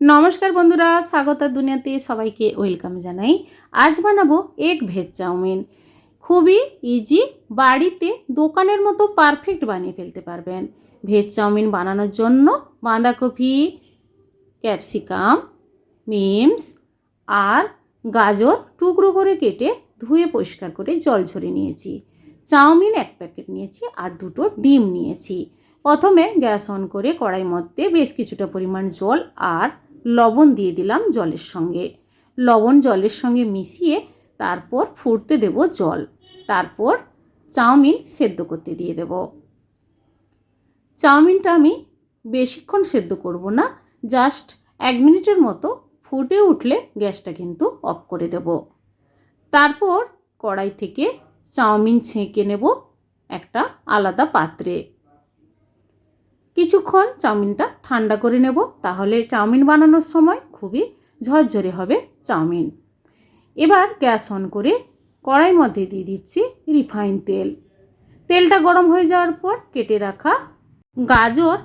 নমস্কার বন্ধুরা, স্বাগত দুনিয়াতে সবাইকে ওয়েলকাম জানাই। আজ বানাবো এগ ভেজ চাউমিন। খুবই ইজি, বাড়িতে দোকানের মতো পারফেক্ট বানিয়ে ফেলতে পারবেন। ভেজ চাউমিন বানানোর জন্য বাঁধাকপি, ক্যাপসিকাম, মিমস আর গাজর টুকরো করে কেটে ধুয়ে পরিষ্কার করে জল ঝরিয়ে নিয়েছি। চাউমিন 1 প্যাকেট নিয়েছি আর 2টো ডিম নিয়েছি। প্রথমে গ্যাস অন করে কড়াইয়ের মধ্যে বেশ কিছুটা পরিমাণ জল আর লবণ দিয়ে দিলাম জলের সঙ্গে। লবণ জলের সঙ্গে মিশিয়ে তারপর ফুটতে দেব জল। তারপর চাউমিন সেদ্ধ করতে দিয়ে দেব। চাউমিনটা আমি বেশিক্ষণ সেদ্ধ করব না, জাস্ট 1 মিনিটের মতো। ফুটে উঠলে গ্যাসটা কিন্তু অফ করে দেব। তারপর কড়াই থেকে চাউমিন ছেঁকে নেব একটা আলাদা পাত্রে। কিছুক্ষণ চাউমিনটা ঠান্ডা করে নেব, তাহলে চাউমিন বানানোর সময় খুবই ঝরঝরে হবে চাউমিন। এবার গ্যাস অন করে কড়াইয়ের মধ্যে দিয়ে দিচ্ছি রিফাইন তেল। তেলটা গরম হয়ে যাওয়ার পর কেটে রাখা গাজর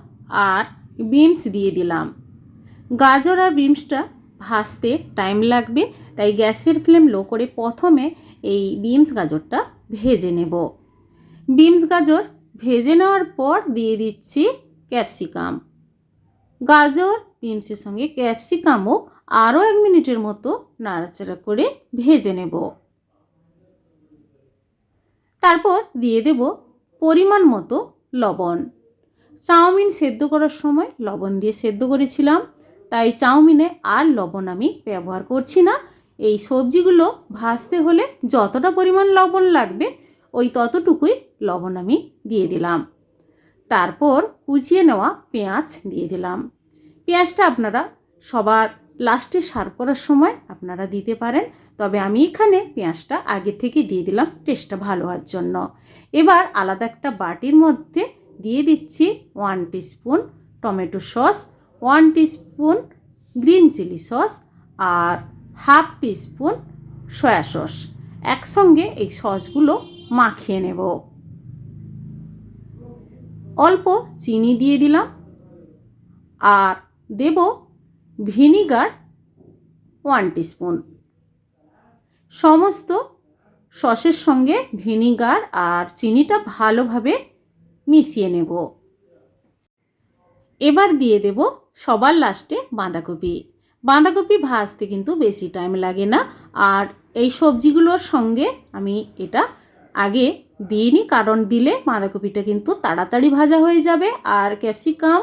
আর বিনস দিয়ে দিলাম। গাজর আর বিনসটা ভাজতে টাইম লাগবে, তাই গ্যাসের ফ্লেম লো করে প্রথমে এই বিনস গাজরটা ভেজে নেব। বিনস গাজর ভেজে নেওয়ার পর দিয়ে দিচ্ছি ক্যাপসিকাম। গাজর বিনসের সঙ্গে ক্যাপসিকামও আরও 1 মিনিটের মতো নাড়াচাড়া করে ভেজে নেব। তারপর দিয়ে দেব পরিমাণ মতো লবণ। চাউমিন সেদ্ধ করার সময় লবণ দিয়ে সেদ্ধ করেছিলাম, তাই চাউমিনে আর লবণ আমি ব্যবহার করছি না। এই সবজিগুলো ভাজতে হলে যতটা পরিমাণ লবণ লাগবে ওই ততটুকুই লবণ আমি দিয়ে দিলাম। তারপর কুচিয়ে নেওয়া পেঁয়াজ দিয়ে দিলাম। পেঁয়াজটা আপনারা সবার লাস্টে সার্ভ করার সময় আপনারা দিতে পারেন, তবে আমি এখানে পেঁয়াজটা আগে থেকে দিয়ে দিলাম টেস্টটা ভালো হওয়ার জন্য। এবার আলাদা একটা বাটির মধ্যে দিয়ে দিচ্ছি 1 teaspoon tomato sauce, 1 teaspoon green chilli sauce আর হাফ টিস্পুন সয়া সস। একসঙ্গে এই সসগুলো মাখিয়ে নেব। অল্প চিনি দিয়ে দিলাম আর দেব ভিনিগার 1 টিস্পুন। সমস্ত সসের সঙ্গে ভিনিগার আর চিনিটা ভালোভাবে মিশিয়ে নেব। এবার দিয়ে দেব সবার লাস্টে বাঁধাকপি। বাঁধাকপি ভাজতে কিন্তু বেশি টাইম লাগে না, আর এই সবজিগুলোর সঙ্গে আমি এটা আগে দিইনি, কারণ দিলে বাঁধাকপিটা কিন্তু তাড়াতাড়ি ভাজা হয়ে যাবে আর ক্যাপসিকাম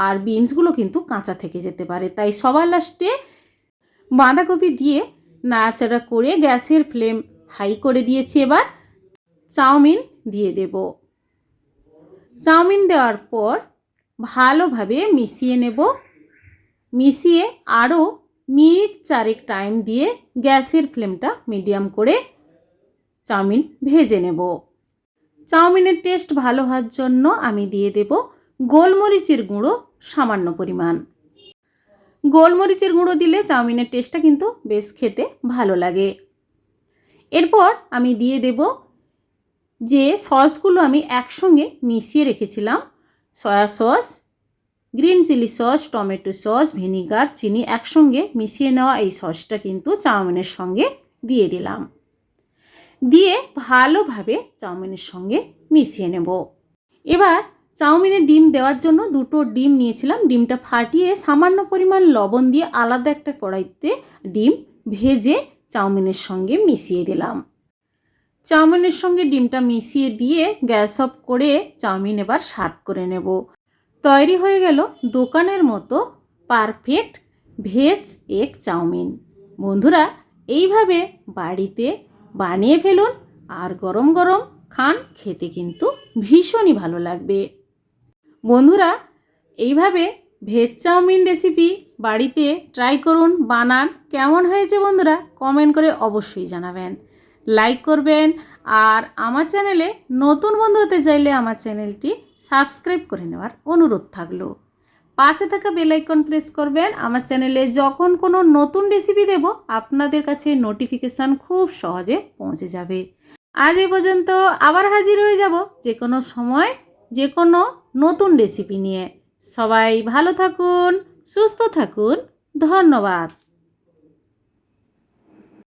আর বিনসগুলো কিন্তু কাঁচা থেকে যেতে পারে। তাই সবার লাস্টে বাঁধাকপি দিয়ে নাড়াচাড়া করে গ্যাসের ফ্লেম হাই করে দিয়েছি। এবার চাউমিন দিয়ে দেব। চাউমিন দেওয়ার পর ভালোভাবে মিশিয়ে নেব। মিশিয়ে আরও মিনিট 4 টাইম দিয়ে গ্যাসের ফ্লেমটা মিডিয়াম করে চাউমিন ভেজে নেব। চাউমিনের টেস্ট ভালো হওয়ার জন্য আমি দিয়ে দেব গোলমরিচের গুঁড়ো সামান্য পরিমাণ। গোলমরিচের গুঁড়ো দিলে চাউমিনের টেস্টটা কিন্তু বেশ খেতে ভালো লাগে। এরপর আমি দিয়ে দেব যে সসগুলো আমি একসঙ্গে মিশিয়ে রেখেছিলাম, soya sauce, green chilli sauce, tomato sauce, vinegar, চিনি একসঙ্গে মিশিয়ে নেওয়া এই সসটা কিন্তু চাউমিনের সঙ্গে দিয়ে দিলাম। দিয়ে ভালোভাবে চাউমিনের সঙ্গে মিশিয়ে নেব। এবার চাউমিনে ডিম দেওয়ার জন্য 2টো ডিম নিয়েছিলাম। ডিমটা ফাটিয়ে সামান্য পরিমাণ লবণ দিয়ে আলাদা একটা কড়াইতে ডিম ভেজে চাউমিনের সঙ্গে মিশিয়ে দিলাম। চাউমিনের সঙ্গে ডিমটা মিশিয়ে দিয়ে গ্যাস অফ করে চাউমিন এবার সার্ভ করে নেব। তৈরি হয়ে গেল দোকানের মতো পারফেক্ট ভেজ এগ চাউমিন। বন্ধুরা, এইভাবে বাড়িতে বানিয়ে ফেলুন আর গরম গরম খান, খেতে কিন্তু ভীষণই ভালো লাগবে। বন্ধুরা, এইভাবে ভেজ চাউমিন রেসিপি বাড়িতে ট্রাই করুন, বানান। কেমন হয়েছে বন্ধুরা কমেন্ট করে অবশ্যই জানাবেন, লাইক করবেন। আর আমার চ্যানেলে নতুন বন্ধু হতে চাইলে আমার চ্যানেলটি সাবস্ক্রাইব করে নেওয়ার অনুরোধ থাকলো। পাশে থাকা বেল আইকন প্রেস করবেন। আমার চ্যানেলে যখন কোনো নতুন রেসিপি দেব আপনাদের কাছে নোটিফিকেশান খুব সহজে পৌঁছে যাবে। আজ এই পর্যন্ত, আবার হাজির হয়ে যাব যে কোনো সময় যে কোনো নতুন রেসিপি নিয়ে। সবাই ভালো থাকুন, সুস্থ থাকুন, ধন্যবাদ।